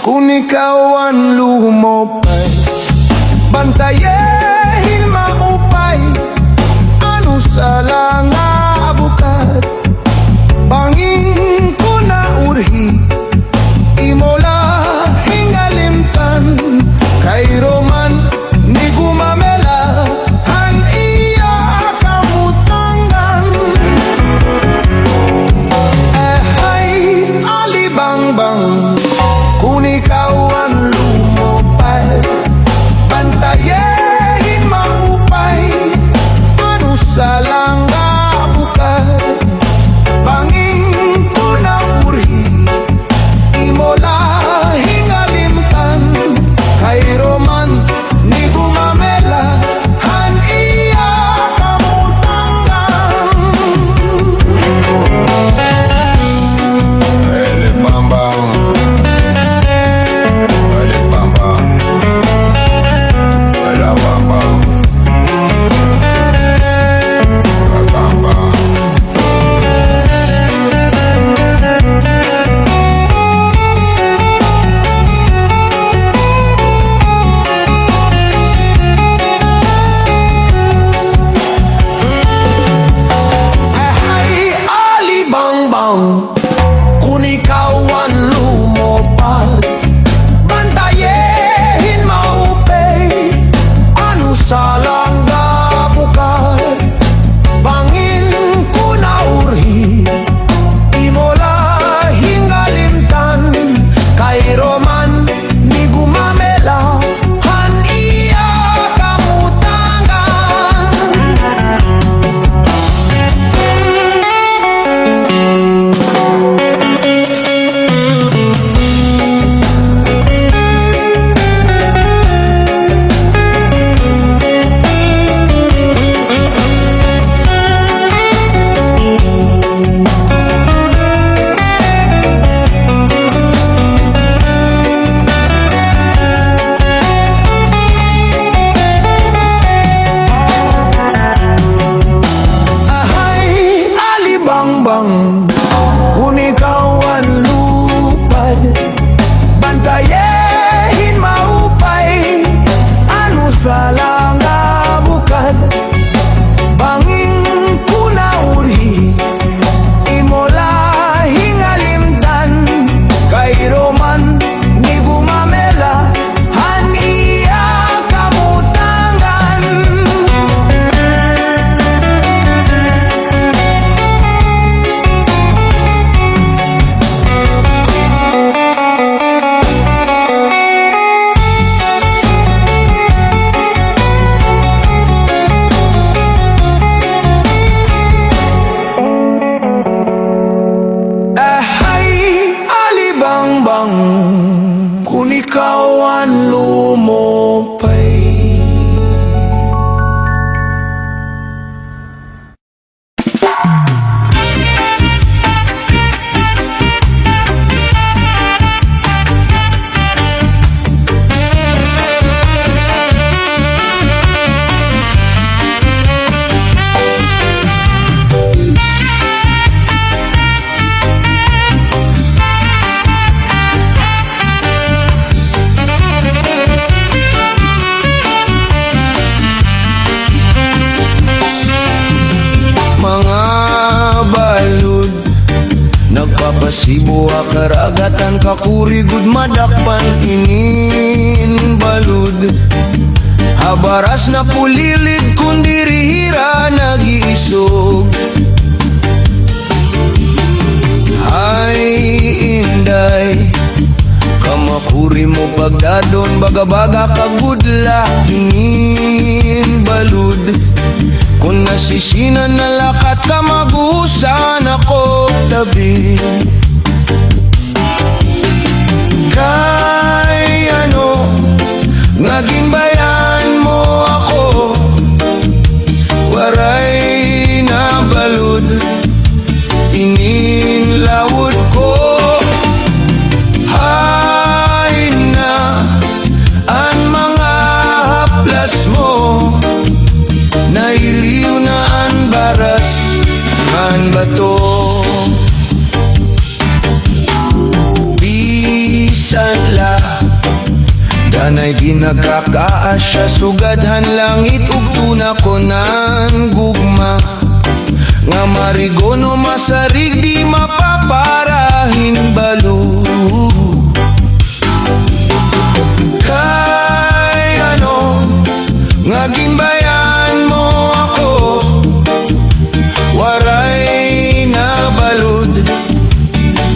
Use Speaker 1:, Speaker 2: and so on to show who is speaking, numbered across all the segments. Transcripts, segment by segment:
Speaker 1: Kung ikaw ang lumopay, bantayehin maupay, ano sa langa bukat, bangin ko na urhi, imola hingalimtan, kay Roman ni gumamela, han iya kamutangan. Hay alibangbang, kung ikaw ang lumopay, bantayehin maupay, ano sa langga bukat, bangin ko na urhi, imola hingalimtan, kay Roman ni gumamela, han iya kamutangan. Elebambang, kung ikaw ang lumopad, bantayehin maupay, ano sa langga bukat, bangin ko na urhi, imola hingalimtan, kay Roman ni gumamela, han iya kamutangan. Kung ikaw ang lupad, bantayehin maupay, ano sa langga bukat, bangin ko na urhi, imola hingalimtan, kay Roman ni gumamela, han iya kamutangan. Kung ikaw ang lumopay. Nagpapasibo akaragatan kakurigud madakpan inin balud, habaras na pulilid kung dirihira nag-iisog. Ay inday, kamakuri mo pagdadon, baga-baga kagudla inin balud, kung nasisinan na lakat ka magusan ako gabi. Kay ano nga ginbayan mo ako, waray na balud ininlawod ko. Hay na ang mga haplas mo, nailiw na ang baras ng bato. Bisan la danay ginagkakaasya, sugadhan langit ug tuna ko nan gugma. Nga marigono masarig di mapaparahin balo. Kay ano nga ginbayan mo ako, waray na balod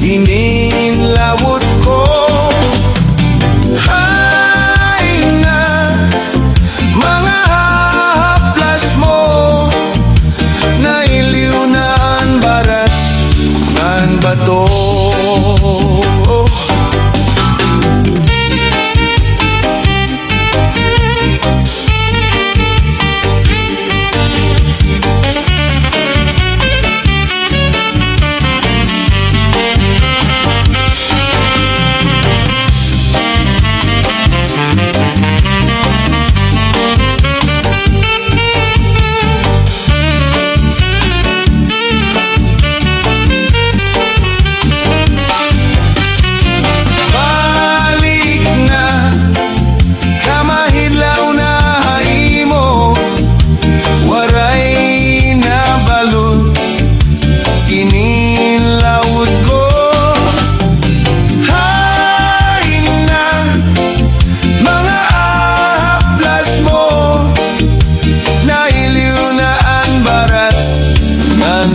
Speaker 1: ininlawod ko. Hay na mga haplas mo, nailiw na ang baras ng bato.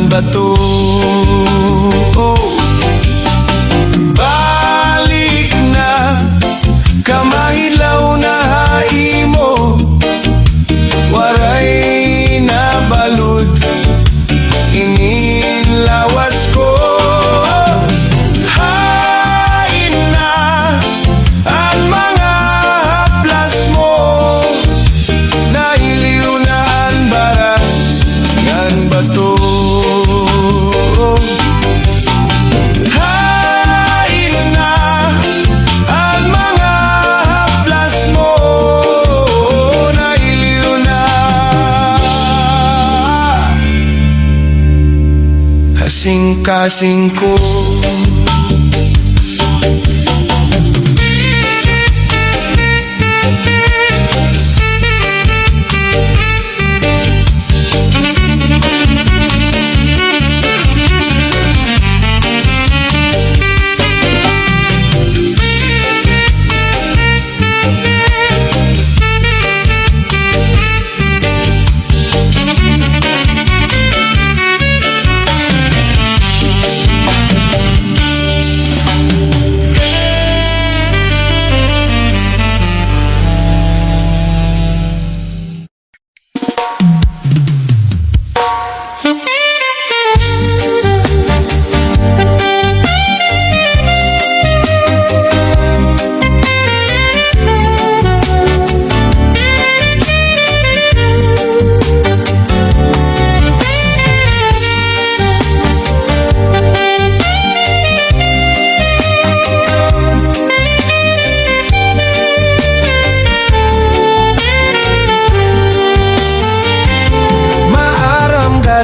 Speaker 1: Bato. Balik na, kamahilaw na haimo, waray na balud ininlawas ko. Hain na ang mga haplas mo, nailiw na ang baras ng bato. Kasing-kasing ko.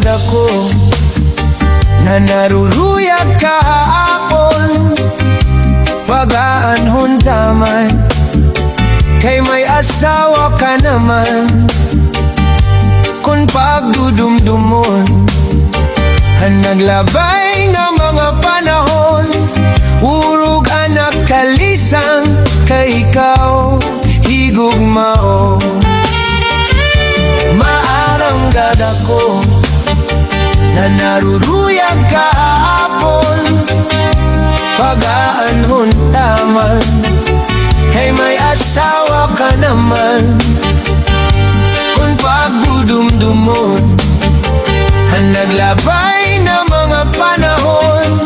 Speaker 1: Ako na naruruyag kahapon, pag-aanhon taman, kay may asawa ka naman. Kung pagdudumdumon ang naglabay nga mga panahon, urog anak kalisang kay ikaw higugmao. Maaranggad ako na naruruyag kahapon, pag-aanhon taman, kay may asawa ka naman. Kung pagdudumdumon ang naglabay na mga panahon,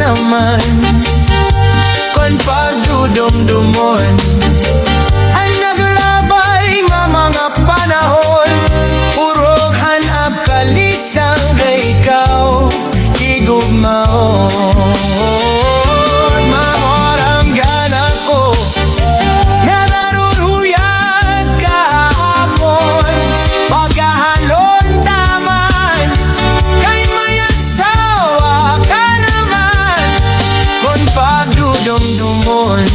Speaker 1: naman kon pagdudumdumon ang naglabay nga mga panahon. Urog hanap kalisang na ikaw igugmaon. Mamoramgan ako na naruruyag kahapon, pagkahalon taman kay may asawa ka naman kon pagdudumdumon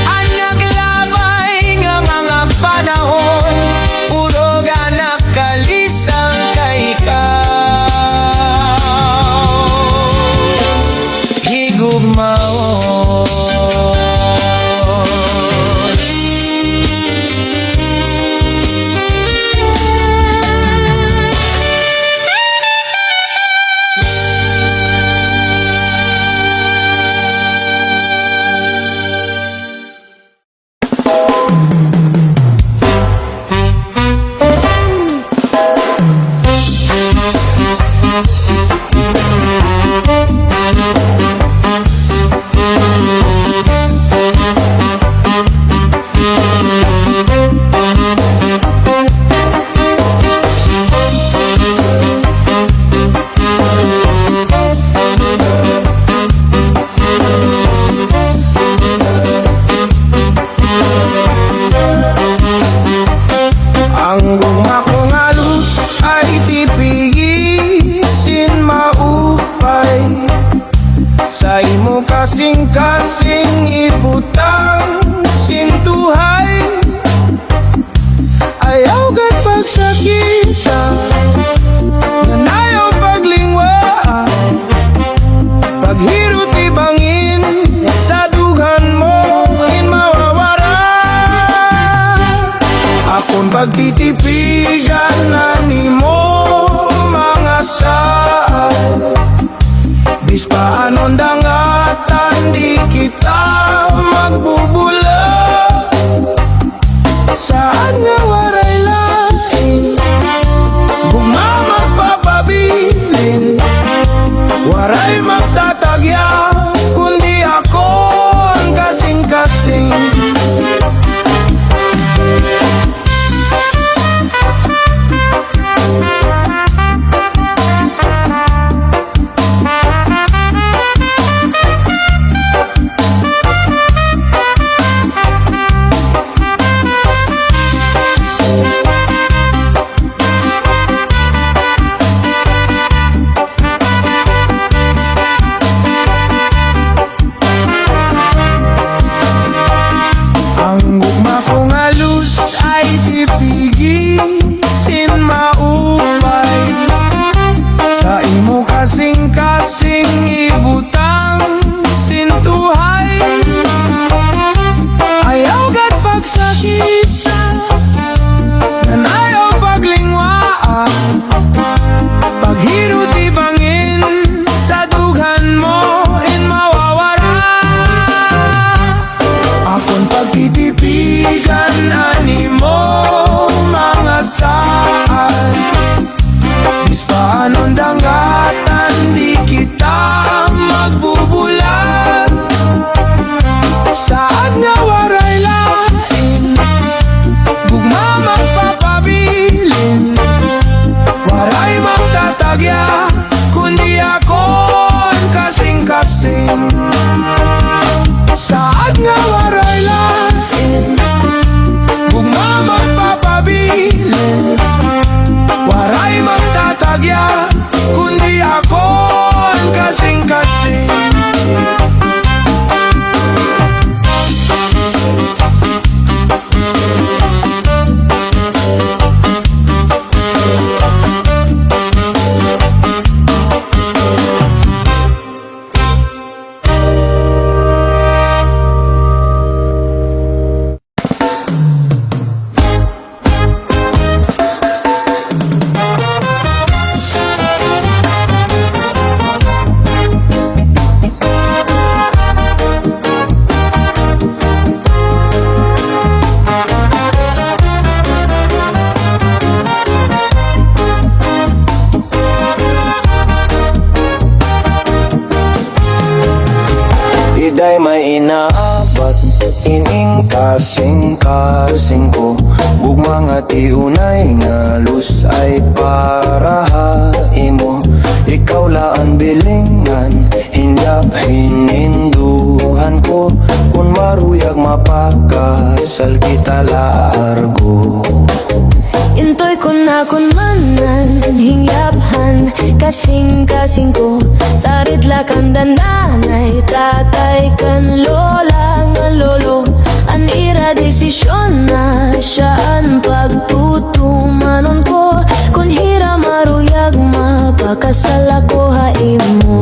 Speaker 1: ang naglabay nga mga panahon. Urog anak kalisang kay ikaw higugmaon. Ang guma kong alus ay tipigisin maupay, sa imo kasing-kasing ibutang sintuhay. Ayaw gat pagsakita, nanayaw paglingwa, paghirot ibangin sa dughan mo in mawawara. Akong pagtitipigan na nimo mga saan, bis paanon dangatan di kita magbubula. Saan nga waray lain, gugma magpapabilin, waray magtatagya kundi ako ang kasing-kasing. Ang gugma kong alus ay tipigisin maupay, sa imo kasing-kasing ibutang sintuhay. Ayaw gat pagsakita, nanayaw paglingwaan, paghirot ibangin sa dughan mo in mawawara. Akong pagtitipigan animo mga saan, bis paanon dangatan di kita magbubulan. Saan nga waray lain, gugma magpapabilin, waray magtatagya kundi ako ang kasing-kasing. Saan nga waray lain, gugma magpapabilin, waray magtatagya kundi ako ang kasing-kasing. Day may inaabat ining kasing-kasing ko Gugma nga tiunay nga lus ay para haimo Ikaw laan bilingan Hinjap hininduhan ko Kung maruyag mapakasal kita largo
Speaker 2: Intoy ko na kun manan hingyaphan kasing-kasing ko Sarit lakan dandanay tatay kan lola nga lolo An ira desisyon na siyaan pagtutumanon ko Kun hira maruyag mapakasal ako haimo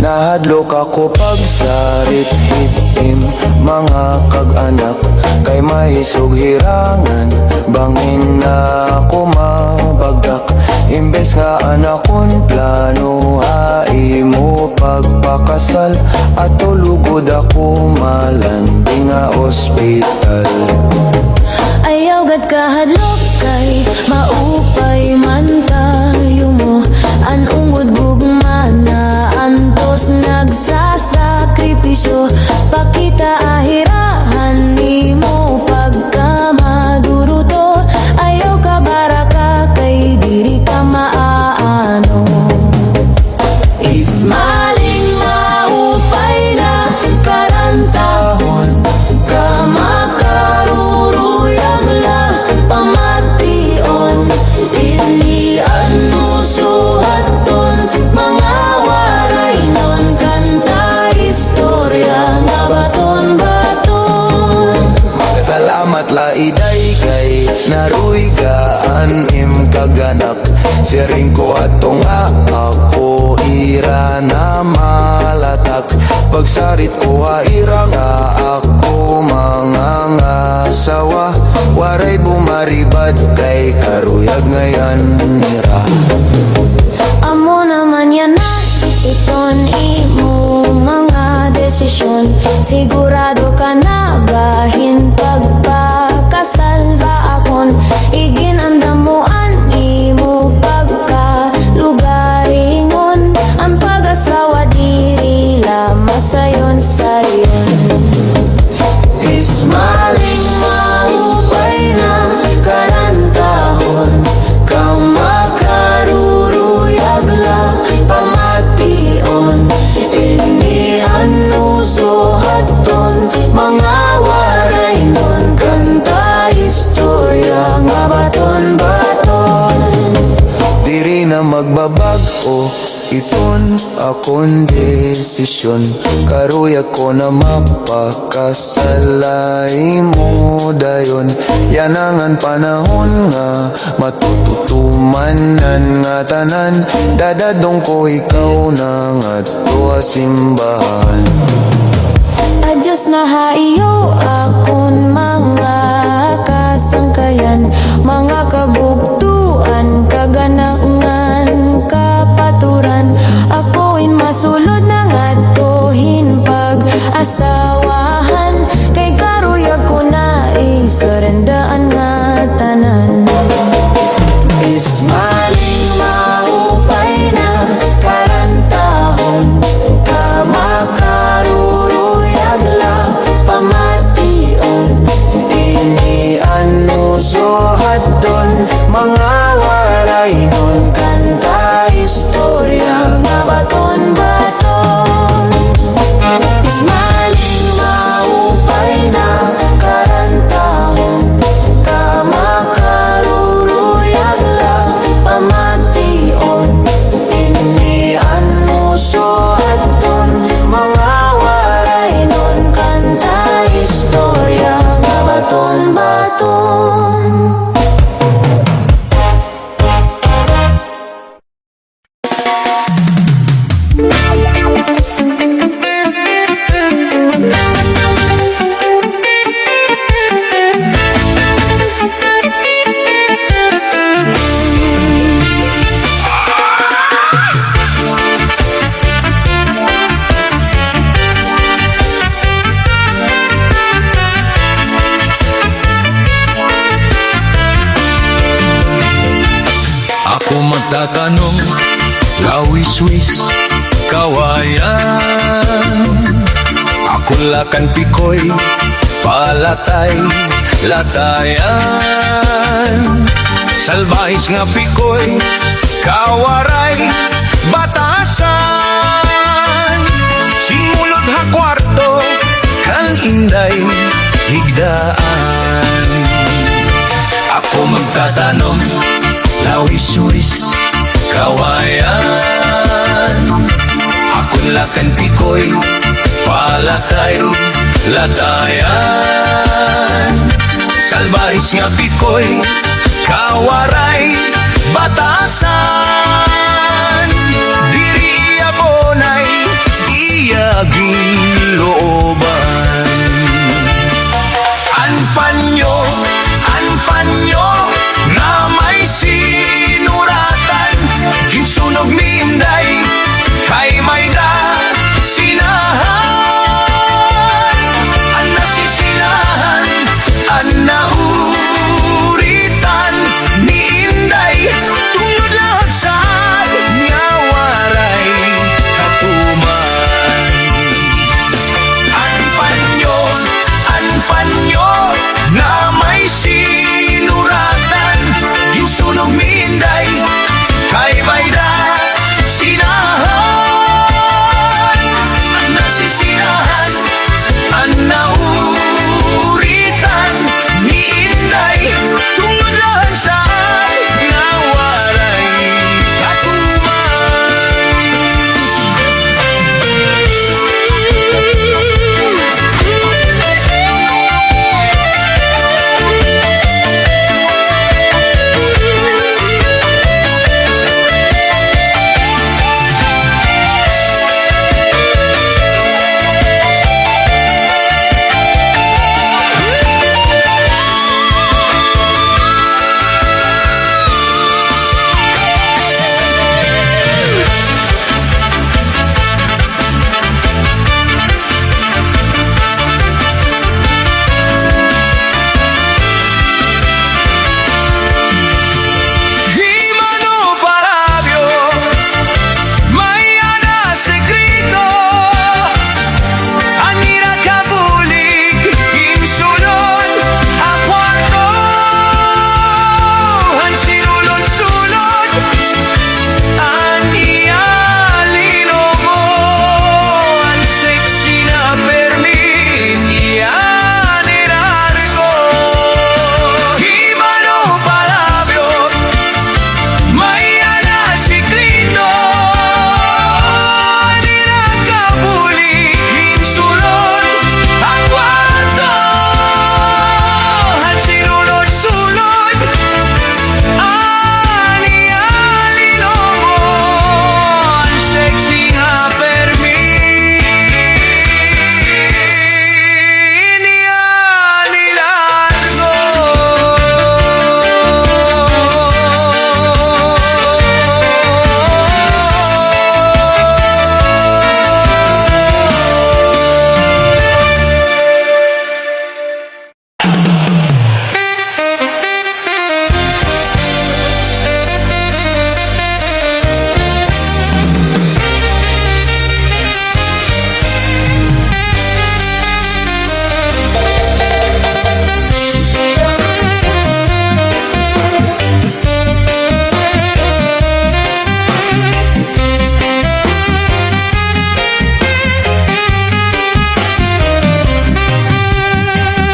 Speaker 1: Nahadlok ako pagsarit hitim mga kag-anak Kay mahisog hirangan bangin na ako mabagdak Imbes nga anakon plano haimo pagpakasal At tulugod ako malanding nga ospital
Speaker 2: Ayaw gad kahadlok kay maupay man tayo mo An ungod gugma na antos nagsasakripisyo Pakita ahirahan nimo pagka maduruto Ayaw ka baraka kay diri ka maaano Ismaling maupay na karantahon Kamakaruruyag la pamation Inian mo suhaton mga waray nun Kanta istorya nga baton-baton
Speaker 1: Salamat la iday kay naruigaan im kaganap Siring ko atong ako ira na malatak Pagsarit ko ira nga ako mga ngasawa Waray bumaribad kay karuyag ngayon nira
Speaker 2: Amo naman yan na iton imo mga desisyon Sigurado ka na bahin pagpakasal ba akon Igin ang damuan imo pagka lugaringon Ang pag-asawa diri lama sayon sayon Ismaling maupay na karantahon Kamakaruruyag la pamation Inian uso haton mga waray nun Kanta istorya nga baton-baton
Speaker 1: Diri na magbabago iton akong desisyon Karuyag ko na mapakasalay mo dayon Yanangan panahon nga matututumanan nga tanan Dadadong ko ikaw na nga to simbahan
Speaker 2: Adyos na haiyo akon mga kasangkayan Mga kabugtuan, kaganangan, kapaturan Ako'y masulod na nga tohin pag-asawahan Kay karuyag ko na isurendaan nga tanan Ismaling maupay na karantahon Kamakaruruyag la pamation Inian uso haton mga waray nun Kanta istorya nga baton-baton Ismaling maupay na karantahon Kamakaruruyag la pamation Inian uso haton mga waray nun Kanta istorya nga baton-baton
Speaker 1: Ako magtatanong, lawis-wis, kawayan
Speaker 3: Akulakan pikoy, palatay, latayan. Salbahis nga pikoy, kawaray, batasan. Simulod ha kwarto, kal inday, higdaan. Ako magtatanong, lawis-wis, kawayan. Akulakan pikoy, palatay, latayan. Salbahis nga pikoy, kawaray, batasan. Diri abonay, iyaging looban. Anpanyo, na may sinuratan. Kinsunog ni Inday, kay may da sinahan. Ang nasisinahan, ang nauritan ni Inday. Tungod lahat sa ngawaray katuman. Anpanyo, na may sinuratan. Kinsunog ni Inday, kay may da sinahan. Ang nasisinahan, ang nauritan ni Inday. Tungod lang sa nawaray katuman.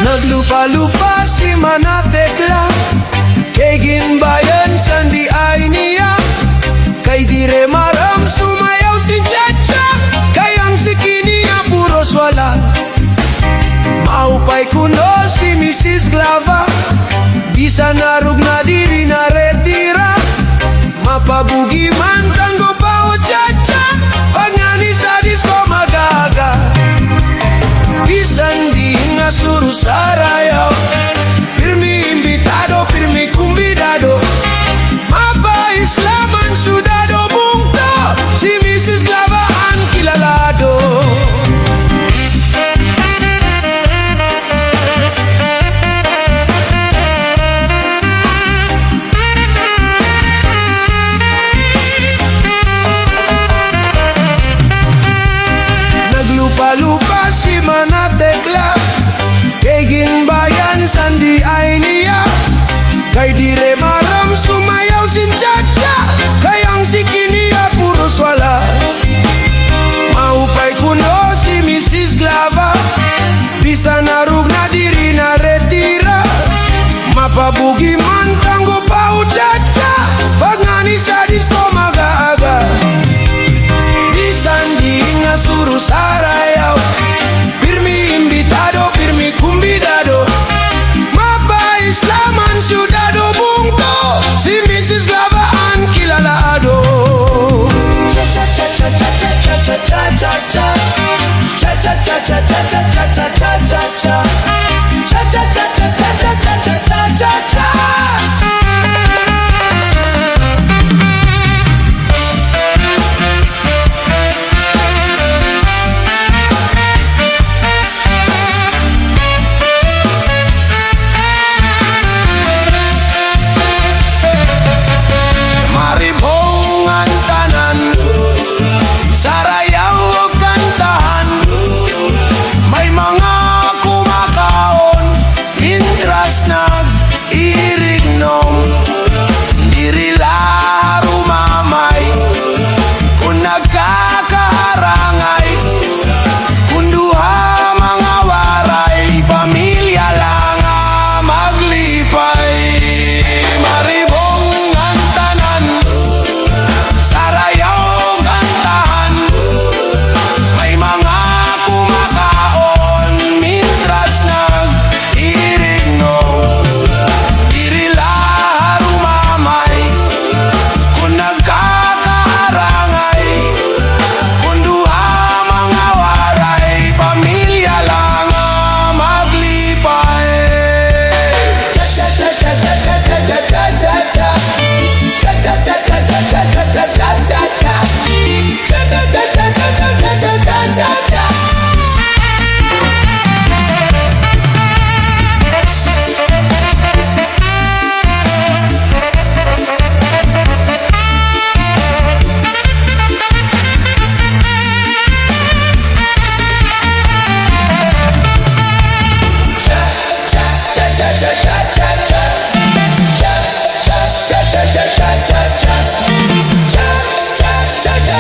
Speaker 4: Naglupa-lupa si Manatekla, kay ginbayan sandi ay niya. Kay dire maram sumayaw si Chacha, kay ang sikiniya puros wala. Maupay kuno si Mrs. Glava, bisan narug na diri na retira. Mapabugi man tanggo pa o Chacha, pag ngani sa disco magaga. Bisan di nga suru sarayaw, pirmi invitado, pirmi convidado. Mapa islaman sudado bungto, si Mrs. Glava ang kilalado. Naglupa-lupa si Man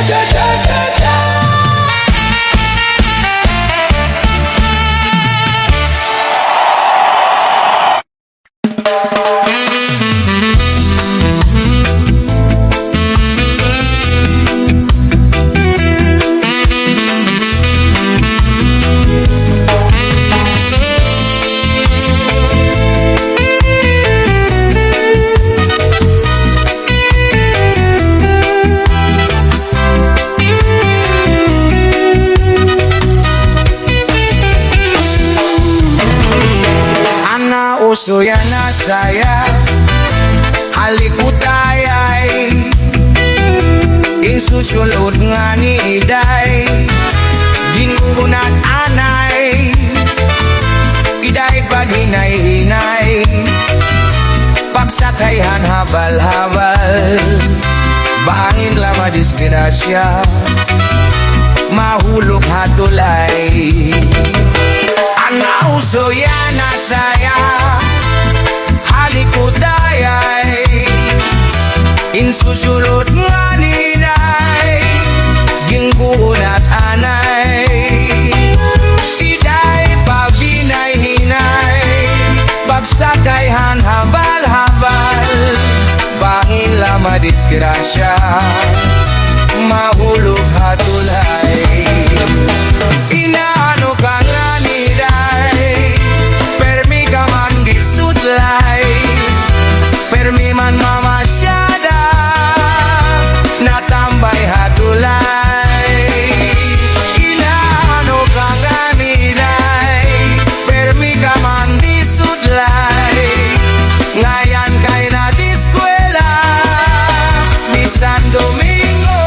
Speaker 4: cha-cha-cha-cha-cha. Uso yan na saya, halikutayay, insusulod nga ni Iday, gingunat anay, Iday paghinay-hinay, pagsatayhan habal-habal, bangin lama disgrasya, mahulog hatulay. Ana uso yan na saya, halikudayay, insusulot nga ninay, ginggunat anay, Iday pabinay-hinay, pagsakayhan habal-habal, bangin lama disgrasya, mahulog hatulay. Inaano ka nga niday, permi ka man gisudlay, permi man mamasyada, natambay hatulay. Inaano ka nga niday, permi ka man gisudlay, ngayon kay na diskwela, ni San Domingo.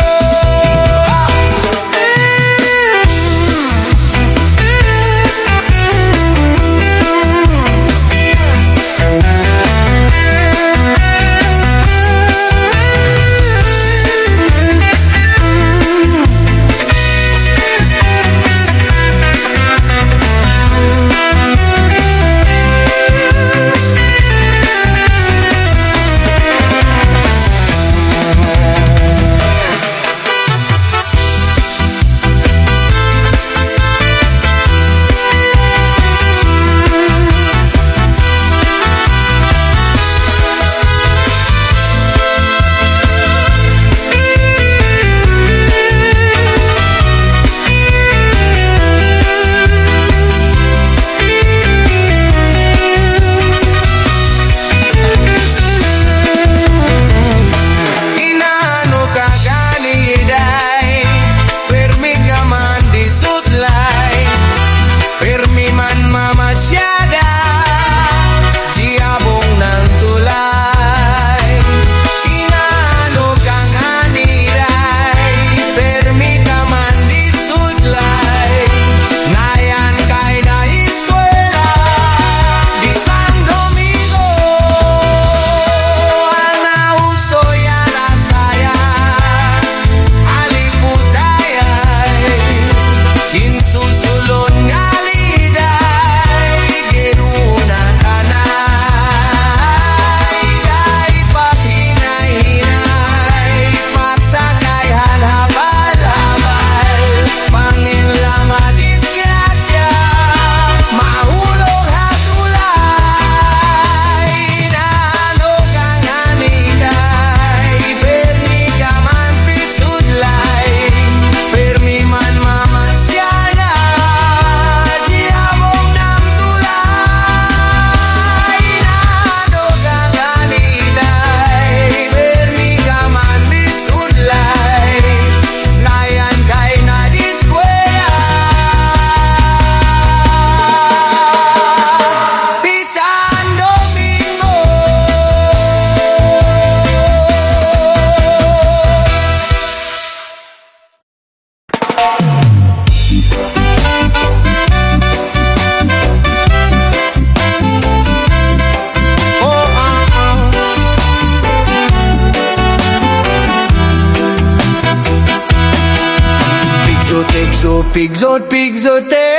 Speaker 4: Pigzot, pigzote,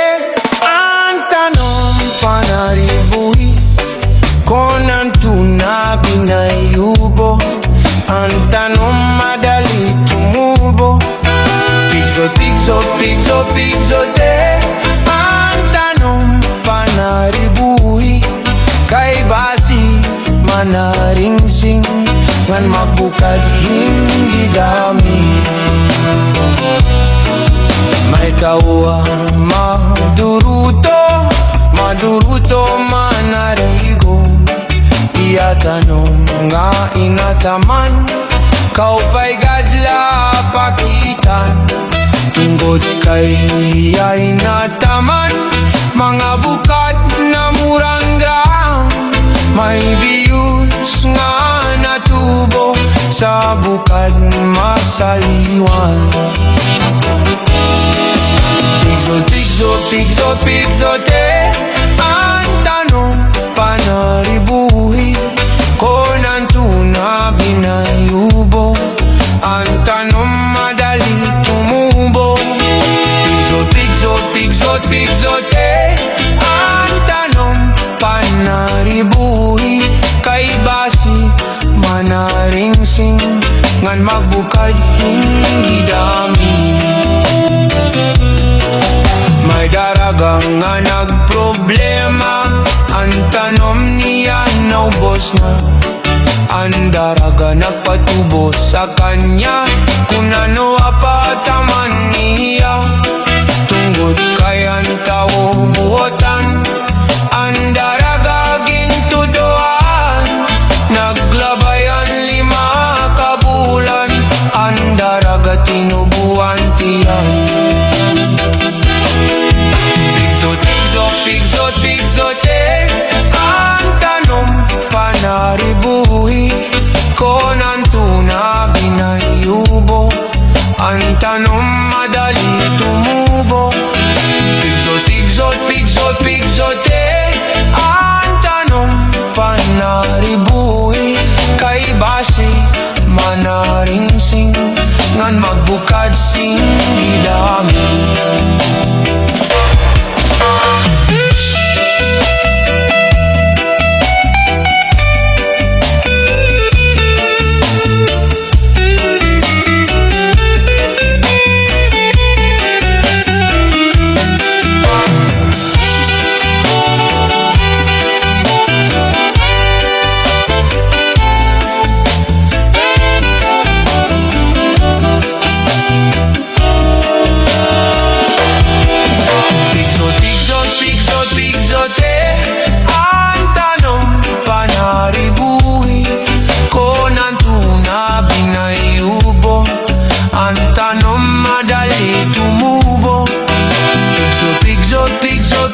Speaker 4: ang tanong panaribuhi, konan tuna binayubo, ang tanong madali tumubo, pigsote ang tanong panaribuhi kay basi manaringsing ngan magbukad hindi dami may kawa maduruto manarigo iya tanong nga inataman kau pa'y gadla pakitan tungkod kay iya'y nataman mga bukat na murang grang may biyus nga natubo sa bukad masaliwan pigsote ang tanong panaribuhi konan tuna binayubo ang tanong madali tumubo pigsote ang tanong panaribuhi kay basi manaringsing ngan magbukad hindi dami may daragang nga nagproblema ang tanom niya naubos na ang daraga nagpatubo sa kanya kung ano apataman niya tungkod kay ang tao buotan ang daraga gintudoan naglabayan 5 kabulan ang daraga tinubuan tiyan pigsote ang tanong panaribuhi konan tuna binayubo ang tanong madali tumubo pigsote ang tanong panaribuhi kay basi manaringsing ngan magbukad sing gidami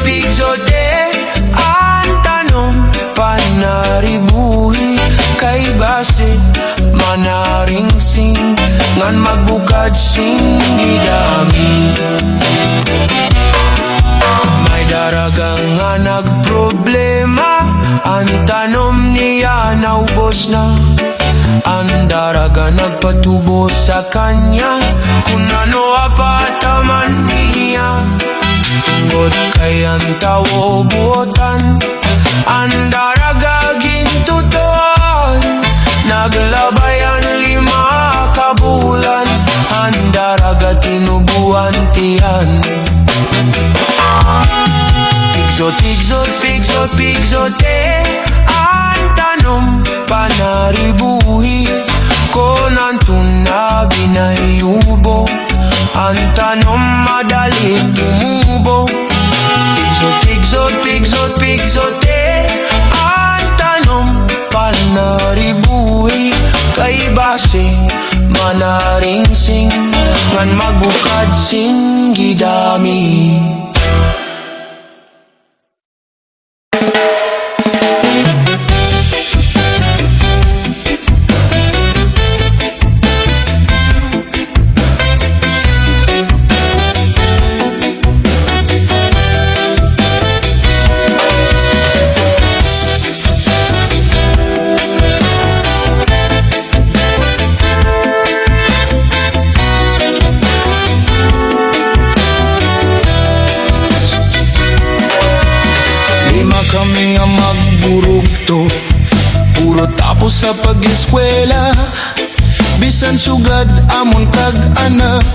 Speaker 4: pigsote ang tanong panaribuhi kay base manaringsing ngan magbukad sing gidami may daragang nga nagproblema ang tanom niya naubos na ang daraga nagpatubo sa kanya kung ano apataman niya tungkod kay ang tao buotan ang daraga gintutuan naglabayan 5 kabulan ang daraga tinubuan tiyan pigsote ang tanong panaribuhi konan tuna binayubo ang tanong madali tumubo pigsote ang tanong panaribuhi kay base manaringsing ngan magbukad sing gidami kami nga magburugto puro tapos sa pag-eskwela bisan sugad amon kag anak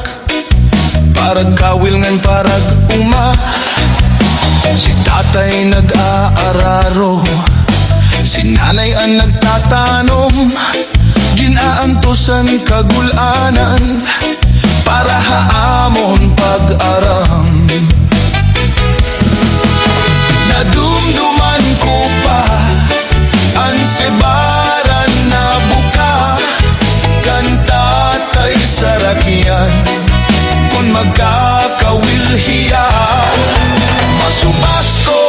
Speaker 3: Parag kawil ngan parag uma. Si tatay nag-aararo, si nanay ang nagtatanom. Ginaantosan kagulanan para haamon pag-aram. Nadumduman ko pa ang sebaran na buka, kantatay sa rakyan kung magkakawilhiya. Masubas ko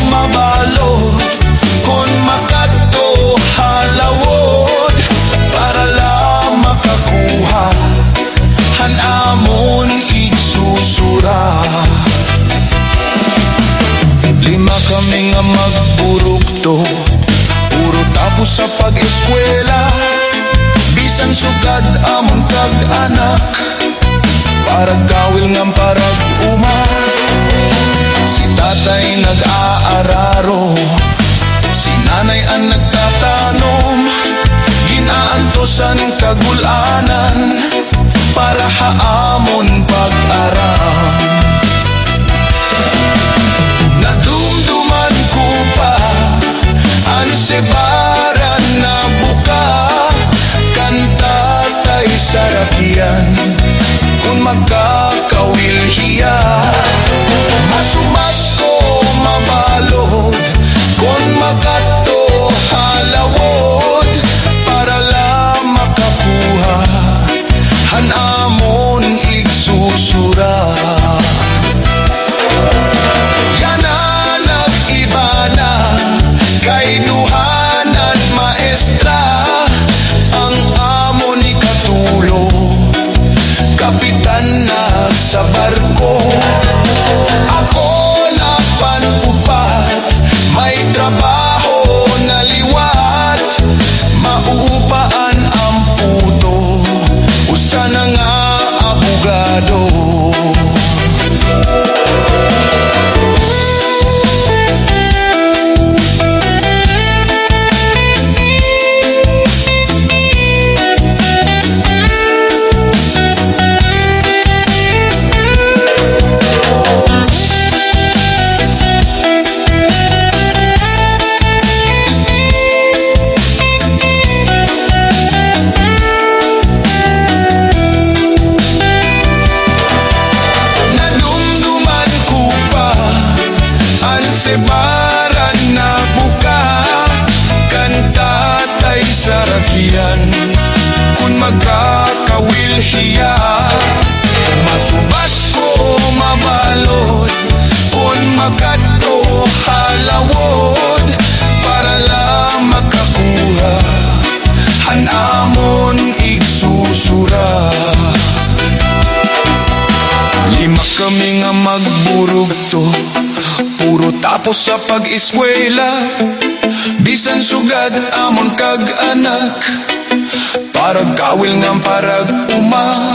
Speaker 3: mabalo kung makadto halawod para lang makakuha hanamon igsusura. Lima kami nga magburukto, puro tapos sa pag-eskwela. Bisan sugad amon kag-anak, parag kawil nga parag uma. Si tatay nag-aararo, si nanay ang nagtatanom. Ginaantosan kagulanan para haamon pag-aram. Nadumduman ko pa ang sebaran na buka, kantatay sa rakyan kung magkakawilhiya. Masumas ko mabalod kung makadto halawod para lang makakuha hanamon igsusura. Yana nag-iba na kay duhanan maestra, ang amo ni Katulo kapitan na sa barko. Ako na panupat, may trabaho na liwat, maupaan ang puto, usa na nga abogado. Sebaran na buka, kantatay sa rakyan kung magkakawilhiya. Masubas ko mabalod kung makadto halawod para lang makakuha hanamon igsusura. Lima kami nga magburugto, puro tapos sa pag-eskwela. Bisan sugad amon kag-anak, parag kawil nga parag uma.